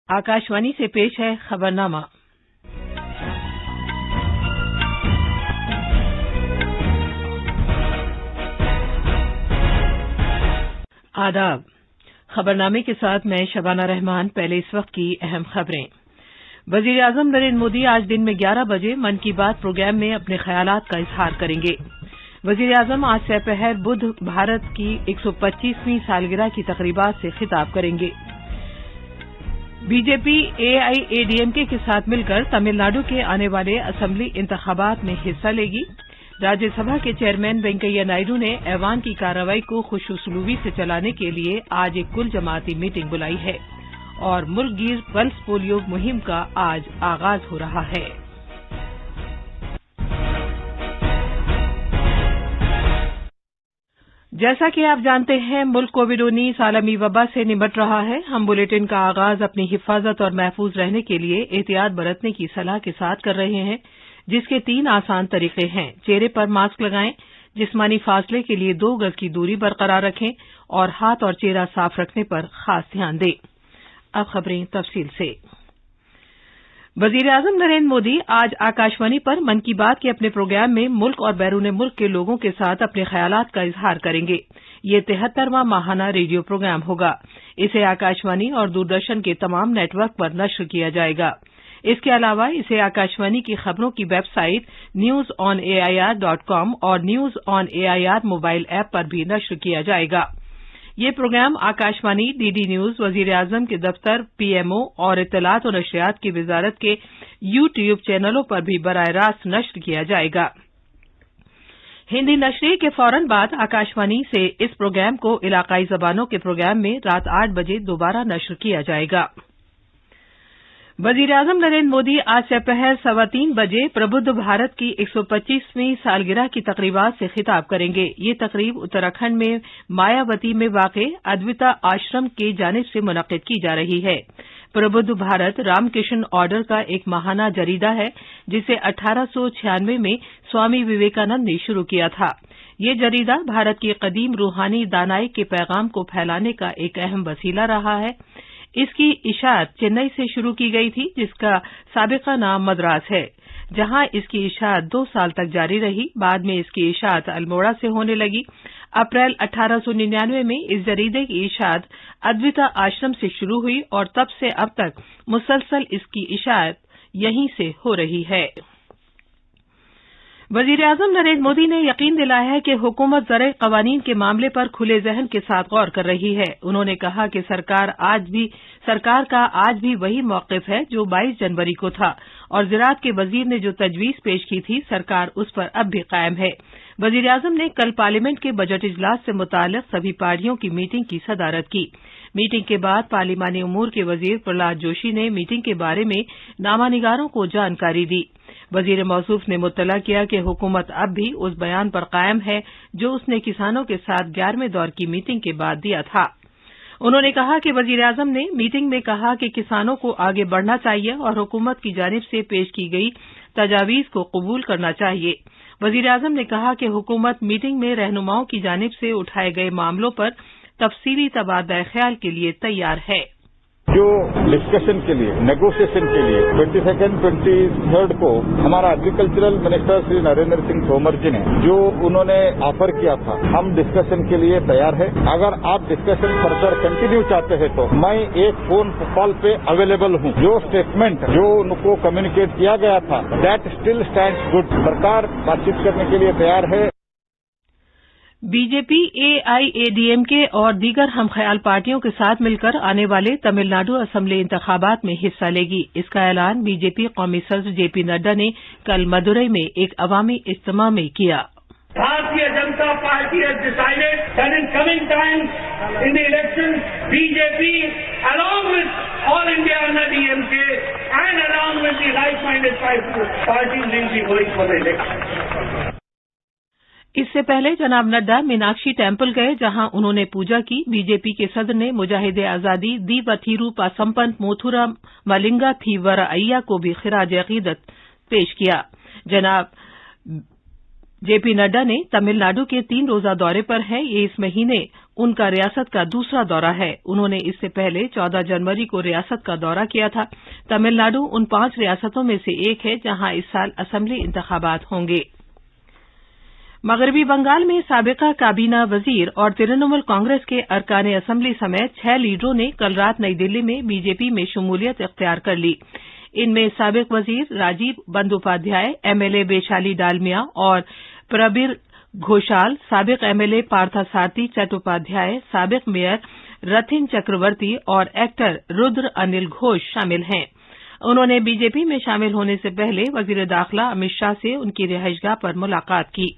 आकाशवाणी से पेश है खबरनामा। आदाब। खबरनामे के साथ मैं शबाना रहमान। पहले इस वक्त की अहम खबरें। वजीर आजम नरेंद्र मोदी आज दिन में 11 बजे मन की बात प्रोग्राम में अपने ख्यालात का इजहार करेंगे। वजीर आजम आज दोपहर बुध भारत की 125वीं सालगिरह की तकरीबात से खिताब करेंगे। बीजेपी एआईएडीएमके के साथ मिलकर तमिलनाडु के आने वाले असेंबली इंतखाबात में हिस्सा लेगी। राज्यसभा के चेयरमैन वेंकैया नायडू ने ऐवान की कार्रवाई को खुशउस्लूबी से चलाने के लिए आज एक कुल जमाती मीटिंग बुलाई है और मुल्कगीर पल्स पोलियो मुहिम का आज आगाज हो रहा है। जैसा कि आप जानते हैं, मुल्क कोविड-19 आलमी वबा से निपट रहा है। हम बुलेटिन का आगाज अपनी हिफाजत और महफूज रहने के लिए एहतियात बरतने की सलाह के साथ कर रहे हैं, जिसके 3 आसान तरीके हैं। चेहरे पर मास्क लगाएं, जिस्मानी फासले के लिए 2 गज की दूरी बरकरार रखें और हाथ और चेहरा साफ रखने पर खास ध्यान दें। अब खबरें तफसील से। वजीर आजम नरेंद्र मोदी आज आकाशवाणी पर मन की बात के अपने प्रोग्राम में मुल्क और बैरून मुल्क के लोगों के साथ अपने ख्यालात का इजहार करेंगे। ये 73वां माहाना रेडियो प्रोग्राम होगा। इसे आकाशवाणी और दूरदर्शन के तमाम नेटवर्क पर नश्र किया जाएगा। इसके अलावा इसे आकाशवाणी की खबरों की वेबसाइट newsonair.com और news on AIR mobile app पर भी नश्र किया जाएगा। ये प्रोग्राम आकाशवाणी, डीडी न्यूज, वजीर आजम के दफ्तर, पीएमओ और इत्तलात और नशरियात की वजारत के यूट्यूब चैनलों पर भी बराह रास्त नश्र किया जाएगा। हिंदी नशरिये के फौरन बाद आकाशवाणी से इस प्रोग्राम को इलाकाई जबानों के प्रोग्राम में रात 8 बजे दोबारा नश्र किया जाएगा। वजीर आजम नरेंद्र मोदी आज दोपहर 3:15 बजे प्रबुद्ध भारत की 125वीं सालगिरह की तकरीबात से खिताब करेंगे। ये तकरीब उत्तराखंड में मायावती में वाक़ अद्विता आश्रम की जानिब से मुनक़्क़िद की जा रही है। प्रबुद्ध भारत रामकृष्ण ऑर्डर का एक माहाना जरीदा है, जिसे 1896 में स्वामी विवेकानंद ने शुरू किया था। ये जरीदा भारत की कदीम रूहानी दानाई के पैगाम को फैलाने का एक अहम वसीला रहा है। इसकी इशाअत चेन्नई से शुरू की गई थी, जिसका साबिका नाम मद्रास है, जहां इसकी इशाअत 2 साल तक जारी रही। बाद में इसकी इशाअत अल्मोड़ा से होने लगी। अप्रैल 1899 में इस जरीदे की इशाअत अद्विता आश्रम से शुरू हुई और तब से अब तक मुसलसल इसकी इशाअत यहीं से हो रही है। वजीर आजम नरेंद्र मोदी ने यकीन दिलाया है कि हुकूमत ज़राए क़वानीन के मामले पर खुले ज़हन के साथ गौर कर रही है। उन्होंने कहा कि सरकार का आज भी वही मौक़िफ़ है जो 22 जनवरी को था और ज़राअत के वज़ीर ने जो तजवीज़ पेश की थी, सरकार उस पर अब भी कायम है। वज़ीर आज़म ने कल पार्लियामेंट के बजट इजलास से मुताल्लिक़ सभी पार्टियों की मीटिंग की सदारत की। मीटिंग के बाद पार्लिमानी उमूर के वज़ीर प्रहलाद जोशी ने मीटिंग के बारे में नामानिगारों को जानकारी दी। वज़ीर मौसूफ ने मुत्तला किया कि हुकूमत अब भी उस बयान पर कायम है जो उसने किसानों के साथ 11वें दौर की मीटिंग के बाद दिया था। उन्होंने कहा कि वज़ीर आज़म ने मीटिंग में कहा कि किसानों को आगे बढ़ना चाहिए और हुकूमत की जानिब से पेश की गई तजावीज़ को कबूल करना चाहिए। वज़ीर आज़म ने कहा कि हुकूमत मीटिंग में रहनुमाओं की जानिब से उठाए गए मामलों पर तफसीली तबादला ख्याल के लिए तैयार है। जो डिस्कशन के लिए, नेगोशिएशन के लिए 22nd, 23rd को हमारा एग्रीकल्चरल मिनिस्टर श्री नरेंद्र सिंह तोमर जी ने जो उन्होंने ऑफर किया था, हम डिस्कशन के लिए तैयार है। अगर आप डिस्कशन फर्दर कंटिन्यू चाहते हैं तो मैं एक फोन कॉल पे अवेलेबल हूं। जो स्टेटमेंट जो उनको कम्युनिकेट किया गया था, दैट स्टिल स्टैंड्स गुड। सरकार बातचीत करने के लिए तैयार है। बीजेपी एआईएडीएमके और दीगर हमख्याल पार्टियों के साथ मिलकर आने वाले तमिलनाडु असेंबली इंतखाबात में हिस्सा लेगी। इसका ऐलान बीजेपी कौमी सदर जेपी नड्डा ने कल मदुरई में एक अवामी इज्तिमा में किया। Bharatiya Janata party has decided that in coming times in the elections, BJP along with all India DMK and along with the like-minded parties will be going for the election. इससे पहले जनाब नड्डा मीनाक्षी टेम्पल गए, जहां उन्होंने पूजा की। बीजेपी के सदर ने मुजाहिदे आजादी दीवथीरू पासंपन मोथुरा मलिंगा थीवर अय्या को भी खिराज अकीदत पेश किया। जनाब जेपी नड्डा ने तमिलनाडु के 3 रोजा दौरे पर हैं। ये इस महीने उनका रियासत का दूसरा दौरा है। उन्होंने इससे पहले 14 जनवरी को रियासत का दौरा किया था। तमिलनाडु उन 5 रियासतों में से एक है जहां इस साल असेंबली इंतखाबात होंगे। मगरबी बंगाल में साबिका काबीना वजीर और तृणमूल कांग्रेस के अरकान असेंबली समेत 6 लीडरों ने कल रात नई दिल्ली में बीजेपी में शमूलियत इख्तियार कर ली। इनमें साबिक वजीर राजीव बंदोपाध्याय, एमएलए वैशाली डालमिया और प्रबीर घोषाल, साबिक एमएलए पार्थसारथी चट्टोपाध्याय, साबिक मेयर रथिन चक्रवर्ती और एक्टर रुद्र अनिल घोष शामिल हैं। उन्होंने बीजेपी में शामिल होने से पहले वजीर दाखिला अमित शाह से उनकी रिहाइशगाह पर मुलाकात की।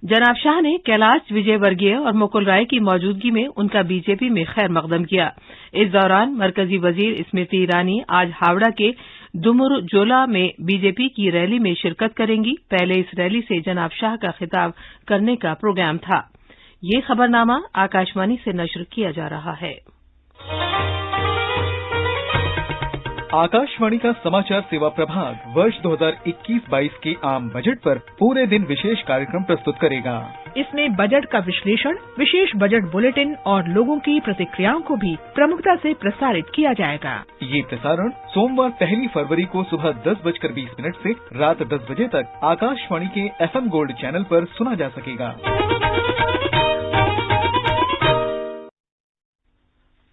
जनाब शाह ने कैलाश विजयवर्गीय और मुकुल राय की मौजूदगी में उनका बीजेपी में खैर मकदम किया। इस दौरान मरकजी वजीर स्मृति ईरानी आज हावड़ा के दुमुरजोला में बीजेपी की रैली में शिरकत करेंगी। पहले इस रैली से जनाब शाह का खिताब करने का प्रोग्राम था। ये खबरनामा आकाशवाणी से नश्र किया जा रहा है। आकाशवाणी का समाचार सेवा प्रभाग वर्ष 2021-22 के आम बजट पर पूरे दिन विशेष कार्यक्रम प्रस्तुत करेगा। इसमें बजट का विश्लेषण, विशेष बजट बुलेटिन और लोगों की प्रतिक्रियाओं को भी प्रमुखता से प्रसारित किया जाएगा। ये प्रसारण सोमवार 1 फरवरी को सुबह 10:20 से रात 10 बजे तक आकाशवाणी के FM गोल्ड चैनल पर सुना जा सकेगा।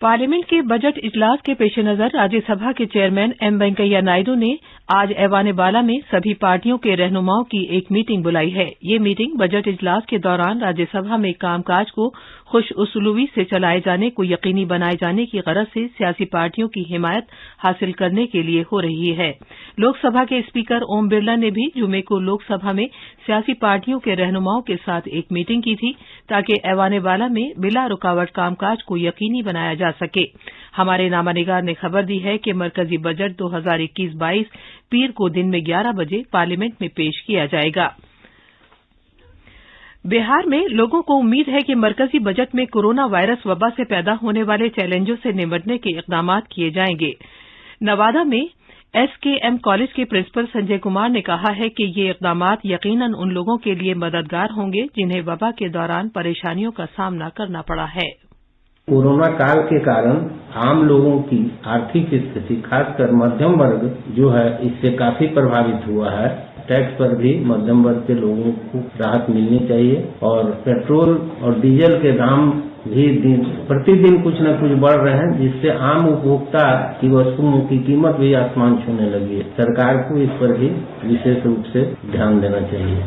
पार्लियामेंट के बजट इजलास के पेश नजर राज्यसभा के चेयरमैन एम वेंकैया नायडू ने आज ऐवान बाला में सभी पार्टियों के रहनुमाओं की एक मीटिंग बुलाई है। ये मीटिंग बजट इजलास के दौरान राज्यसभा में कामकाज को खुश उसलूबी से चलाए जाने को यकीनी बनाए जाने की गरज से सियासी पार्टियों की हिमायत हासिल करने के लिए हो रही है। लोकसभा के स्पीकर ओम बिरला ने भी जुमे को लोकसभा में सियासी पार्टियों के रहनुमाओं के साथ एक मीटिंग की थी ताकि ऐवान बाला में बिला रुकावट कामकाज को यकीनी बनाया जा सके। हमारे नामानिगार ने खबर दी है कि मरकजी बजट 2021-22 पीर को दिन में 11 बजे पार्लियामेंट में पेश किया जाएगा। बिहार में लोगों को उम्मीद है कि मरकजी बजट में कोरोना वायरस वबा से पैदा होने वाले चैलेंजों से निपटने के इकदाम किए जाएंगे। नवादा में एसकेएम कॉलेज के प्रिंसिपल संजय कुमार ने कहा है कि ये इकदाम यकीनन उन लोगों के लिए मददगार होंगे जिन्हें वबा के दौरान परेशानियों का सामना करना पड़ा है। कोरोना काल के कारण आम लोगों की आर्थिक स्थिति, खासकर मध्यम वर्ग जो है, इससे काफी प्रभावित हुआ है। टैक्स पर भी मध्यम वर्ग के लोगों को राहत मिलनी चाहिए और पेट्रोल और डीजल के दाम भी प्रतिदिन कुछ न कुछ बढ़ रहे हैं, जिससे आम उपभोक्ता की वस्तुओं की कीमत भी आसमान छूने लगी है। सरकार को इस पर भी विशेष रूप से ध्यान देना चाहिए।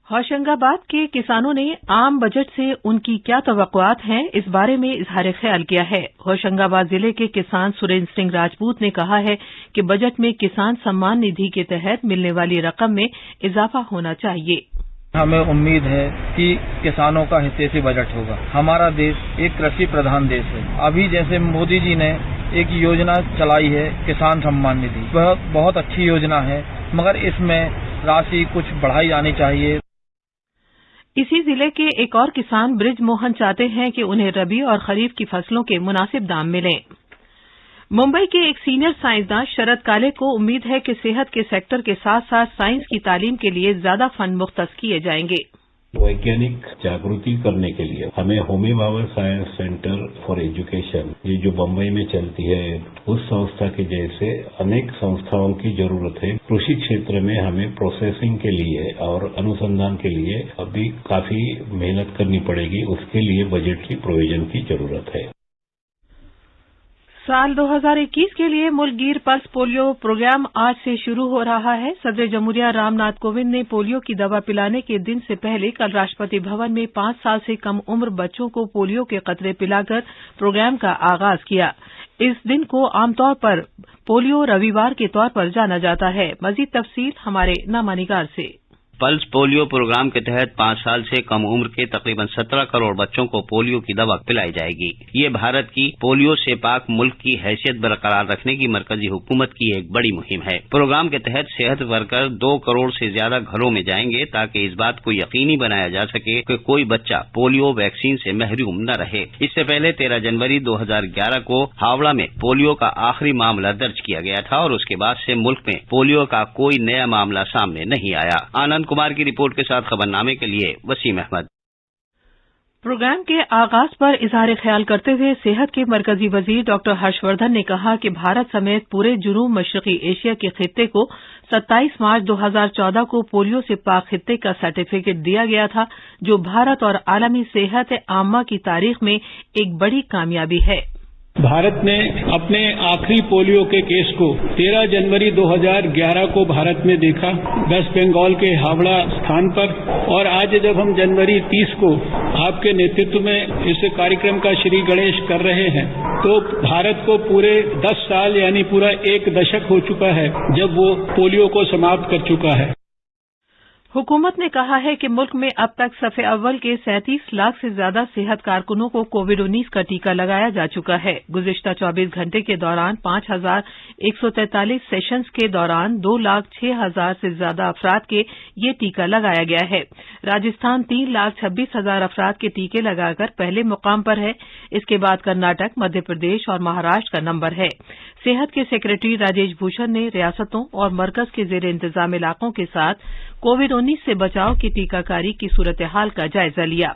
होशंगाबाद के किसानों ने आम बजट से उनकी क्या तवक्कुआत हैं, इस बारे में इजहार ख्याल किया है। होशंगाबाद जिले के किसान सुरेंद्र सिंह राजपूत ने कहा है कि बजट में किसान सम्मान निधि के तहत मिलने वाली रकम में इजाफा होना चाहिए। हमें उम्मीद है कि किसानों का हितैषी बजट होगा। हमारा देश एक कृषि प्रधान देश है। अभी जैसे मोदी जी ने एक योजना चलाई है किसान सम्मान निधि, वह बहुत अच्छी योजना है, मगर इसमें राशि कुछ बढ़ाई जानी चाहिए। इसी जिले के एक और किसान ब्रिज मोहन चाहते हैं कि उन्हें रबी और खरीफ की फसलों के मुनासिब दाम मिलें। मुंबई के एक सीनियर साइंसदान शरद काले को उम्मीद है कि सेहत के सेक्टर के साथ साथ साइंस की तालीम के लिए ज्यादा फंड मुख्तस किए जाएंगे। वैज्ञानिक जागृति करने के लिए हमें Homi Bhabha science centre for education, ये जो बम्बई में चलती है, उस संस्था के जैसे अनेक संस्थाओं की जरूरत है। कृषि क्षेत्र में हमें प्रोसेसिंग के लिए और अनुसंधान के लिए अभी काफी मेहनत करनी पड़ेगी। उसके लिए बजट की प्रोविजन की जरूरत है। साल 2021 के लिए मुल्कगीर पल्स पोलियो प्रोग्राम आज से शुरू हो रहा है। सदर जमहूरिया रामनाथ कोविंद ने पोलियो की दवा पिलाने के दिन से पहले कल राष्ट्रपति भवन में 5 साल से कम उम्र बच्चों को पोलियो के कतरे पिलाकर प्रोग्राम का आगाज किया। इस दिन को आमतौर पर पोलियो रविवार के तौर पर जाना जाता है। मजीद तफसील हमारे नामानिगार से। पल्स पोलियो प्रोग्राम के तहत 5 साल से कम उम्र के तकरीबन 17 करोड़ बच्चों को पोलियो की दवा पिलाई जाएगी। ये भारत की पोलियो से पाक मुल्क की हैसियत बरकरार रखने की मरकजी हुकूमत की एक बड़ी मुहिम है। प्रोग्राम के तहत सेहत वर्कर 2 करोड़ से ज्यादा घरों में जाएंगे ताकि इस बात को यकीनी बनाया जा सके कि कोई बच्चा पोलियो वैक्सीन से महरूम न रहे। इससे पहले 13 जनवरी 2011 को हावड़ा में पोलियो का आखिरी मामला दर्ज किया गया था और उसके बाद से मुल्क में पोलियो का कोई नया मामला सामने नहीं आया। आनंद कुमार की रिपोर्ट के साथ खबरनामे के लिए वसीम अहमद। प्रोग्राम के आगाज पर इजहार ख्याल करते हुए सेहत के मरकजी वजीर डॉक्टर हर्षवर्धन ने कहा कि भारत समेत पूरे जुनूब मशरकी एशिया के खित्ते को 27 मार्च 2014 को पोलियो से पाक खित्ते का सर्टिफिकेट दिया गया था, जो भारत और आलमी सेहत आम्मा की तारीख में एक बड़ी कामयाबी है। भारत ने अपने आखिरी पोलियो के केस को 13 जनवरी 2011 को भारत में देखा, वेस्ट बंगाल के हावड़ा स्थान पर, और आज जब हम जनवरी 30 को आपके नेतृत्व में इस कार्यक्रम का श्री गणेश कर रहे हैं, तो भारत को पूरे 10 साल यानी पूरा एक दशक हो चुका है जब वो पोलियो को समाप्त कर चुका है। हुकूमत ने कहा है कि मुल्क में अब तक सफ़े अव्वल के 37 लाख से ज्यादा सेहत कारकुनों को कोविड-19 का टीका लगाया जा चुका है। गुज़िश्ता 24 घंटे के दौरान 5,143 सेशंस के दौरान 2,06,000 से ज्यादा अफराद के ये टीका लगाया गया है। राजस्थान 3,26,000 अफराद के टीके लगाकर पहले मुकाम पर है। इसके बाद कर्नाटक, मध्य प्रदेश और महाराष्ट्र का नंबर है। सेहत के सेक्रेटरी राजेश भूषण ने रियासतों और मरकज के जेर इंतजाम इलाकों के साथ कोविड-19 से बचाव की टीकाकारी की सूरत हाल का जायजा लिया।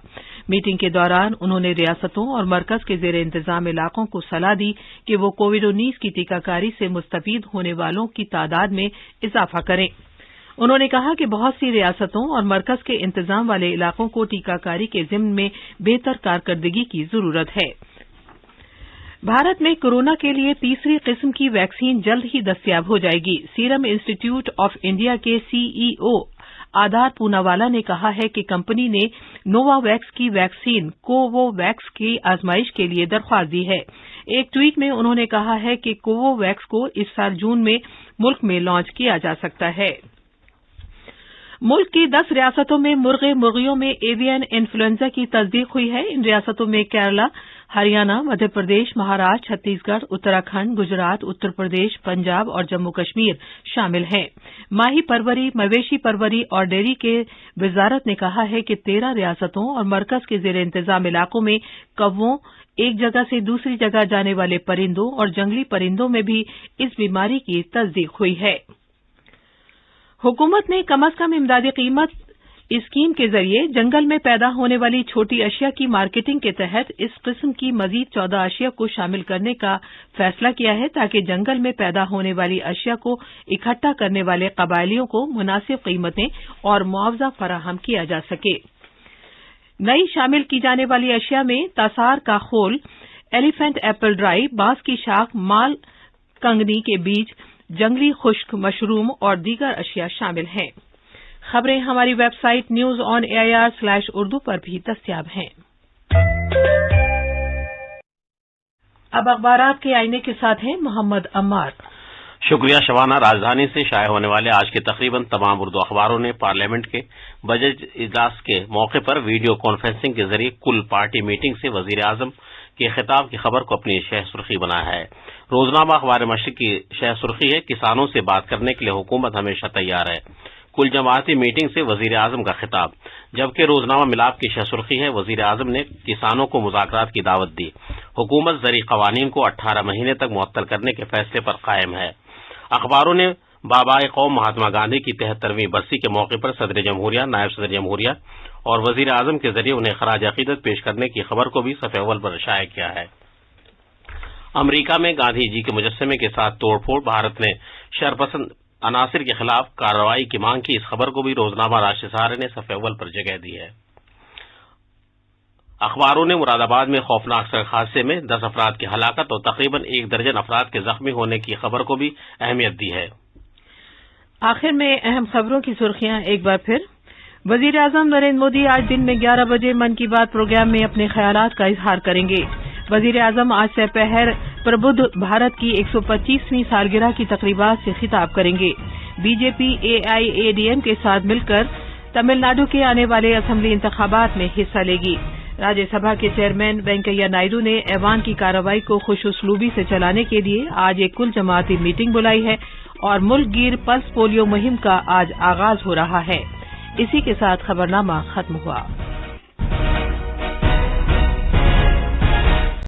मीटिंग के दौरान उन्होंने रियासतों और मरकज के जेर इंतजाम इलाकों को सलाह दी कि वो कोविड-19 की टीकाकारी से मुस्तफीद होने वालों की तादाद में इजाफा करें। उन्होंने कहा कि बहुत सी रियासतों और मरकज के इंतजाम वाले इलाकों को टीकाकारी के जिम्न में बेहतर कारकर्दगी की जरूरत है। भारत में कोरोना के लिए तीसरी किस्म की वैक्सीन जल्द ही दस्तयाब हो जाएगी। सीरम इंस्टीट्यूट ऑफ इंडिया के सीईओ आधार पूनावाला ने कहा है कि कंपनी ने नोवावैक्स की वैक्सीन कोवोवैक्स की आजमाइश के लिए दरख्वास्त दी है। एक ट्वीट में उन्होंने कहा है कि कोवोवैक्स को इस साल जून में मुल्क में लॉन्च किया जा सकता है। मुल्क की 10 रियासतों में मुर्गियों में एवियन इन्फ्लुएंजा की तस्दीक हुई है। इन रियासतों में केरला, हरियाणा, मध्य प्रदेश, महाराष्ट्र, छत्तीसगढ़, उत्तराखंड, गुजरात, उत्तर प्रदेश, पंजाब और जम्मू कश्मीर शामिल हैं। माही परवरी, मवेशी परवरी और डेयरी के वजारत ने कहा है कि 13 रियासतों और मरकज के जेर इंतजाम इलाकों में कौवों, एक जगह से दूसरी जगह जाने वाले परिंदों और जंगली परिंदों में भी इस बीमारी की तस्दीक हुई है। हुकूमत ने कम अज कम इमदादी कीमत स्कीम के जरिए जंगल में पैदा होने वाली छोटी अशिया की मार्केटिंग के तहत इस किस्म की मजीद 14 अशिया को शामिल करने का फैसला किया है, ताकि जंगल में पैदा होने वाली अशिया को इकट्ठा करने वाले कबायलियों को मुनासिब कीमतें और मुआवजा फराहम किया जा सके। नई शामिल की जाने वाली अशिया में तासार का खोल, एलिफेंट एप्पल ड्राई, बांस की शाख, माल कंगनी के बीज, जंगली खुश्क मशरूम और दीगर अशिया शामिल हैं। खबरें हमारी वेबसाइट news.on.air/urdu पर भी दस्तयाब हैं। अब अखबारात के आईने के साथ हैं मोहम्मद अम्मार। शुक्रिया शबाना। राजधानी से शाये होने वाले आज के तकरीबन तमाम उर्दू अखबारों ने पार्लियामेंट के बजट इजलास के मौके पर वीडियो कॉन्फ्रेंसिंग के जरिए कुल पार्टी मीटिंग से वजीर आजम के खिताब की खबर को अपनी शह सुर्खी बनाया है। रोजनामा अखबार मशरिक की शह सुर्खी है, किसानों से बात करने के लिए हुकूमत हमेशा तैयार है। कुल जमाती मीटिंग से वजीर आजम का खिताब। जबकि रोजनामा मिलाप की शह सुर्खी है, वजीर आजम ने किसानों को मुज़ाकरात की दावत दी। हुकूमत ज़री क़वानीन को 18 महीने तक मुअत्तल करने के फैसले पर कायम है। अखबारों ने बाबाए कौम महात्मा गांधी की 73वीं बरसी के मौके पर सदर जमहूरिया, नायब सदर जमहूरिया और वजीर आजम के जरिए उन्हें खराज अकीदत पेश करने की खबर को भी सफ़े अव्वल पर शाया किया है। अमरीका में गांधी जी के मुजस्समे के साथ तोड़फोड़, भारत ने शरपसंद अनासिर के खिलाफ कार्रवाई की मांग की, इस खबर को भी रोजनामा राष्ट्रीय सहारे ने सफ़े अव्वल पर जगह दी है। अखबारों ने मुरादाबाद में खौफनाक सड़क हादसे में 10 अफराद की हलाकत और तकरीबन 1 दर्जन अफराद के जख्मी होने की खबर को भी अहमियत दी है। आखिर में अहम खबरों की सुर्खियां एक बार फिर। वजीर आजम नरेंद्र मोदी आज दिन में 11 बजे मन की बात प्रोग्राम में अपने ख्यालात का इजहार करेंगे। वजीर आजम आज दोपहर प्रबुद्ध भारत की 125वीं सालगिरह की तकरीबात से खिताब करेंगे। बीजेपी एआईएडीएम के साथ मिलकर तमिलनाडु के आने वाले असेंबली इंतखाबात में हिस्सा लेगी। राज्यसभा के चेयरमैन वेंकैया नायडू ने ऐवान की कार्रवाई को खुशउस्लूबी से चलाने के लिए आज एक कुल जमाती मीटिंग बुलाई है और मुल्क गिर पल्स पोलियो मुहिम का आज आगाज हो रहा है। इसी के साथ खबरनामा खत्म हुआ।